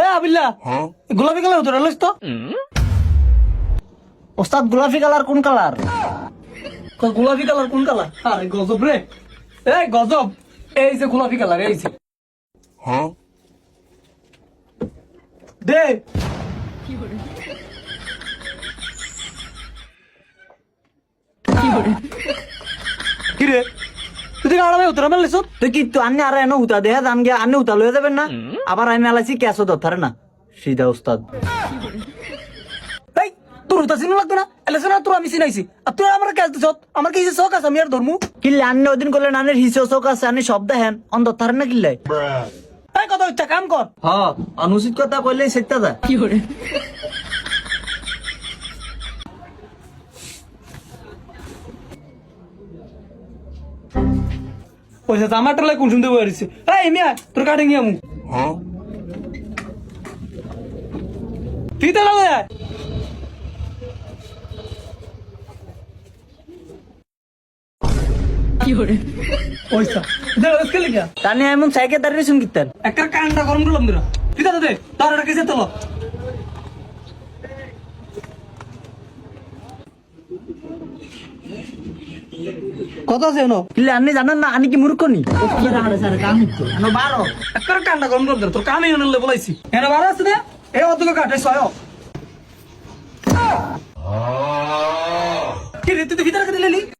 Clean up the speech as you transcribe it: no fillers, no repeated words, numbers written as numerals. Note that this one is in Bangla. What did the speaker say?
এ আবিল্লা গোলাপি কালার ধরে লইস তো। ওস্তাদ গোলাপি কালার কোন কালার? গোলাপি কালার কোন কালার? আরে গজব রে, এই গজব। এই যে গোলাপি কালার, এই যে দে। কি রে তুই আড়ামে উতরা মেলিস? তুই কি তো আন্নে আর এনে হুতা দেহা দাম গিয়া আন্নে হুতা লয়ে যাবেন না? আবার আমি আলাইছি ক্যাশও ধরতারে না সিধা ওস্তাদ। এই তোর উতা চিনা লাগবে না, এলেছে না তোর আমি চিনাইছি। আর তুই আমার কাজ দিছ, আমার কি শখ আছে আমি আর ধর্মু? কিল্লে আন্নে ওদিন করলে নানের হিসে চোখ আছে আন্নে সব দেখেন অন ধরতারে না কিল্লাই? এই কথা হচ্ছে কাম কর। হ্যাঁ অনুচিত কথা কইলেই সেটা যায়। কি করে পয়সা জামাটা লাই কোন শুনতে বইছে? এই মিয়া তোর কাটিং নিয়ে আমু ফিতা লাগে কি করে পয়সা দে আজকে লিখা তানি এমন সাইকেল দাঁড়িয়ে শুন কিতেন একটা কান্ডা গরম করলাম দিরা ফিতা দে তার এটা কেসে তোলো কত আছে নো কিল্লে আন্নে জানেন না আনি কি মূর্খ নি? একটা কান্ডা গরম করলাম তোর কামই হনলে বলাইছি এনে বাড়া আছে না এই অতকে কাটে ছয় কি রে তুই ভিতরে কেটে লেলি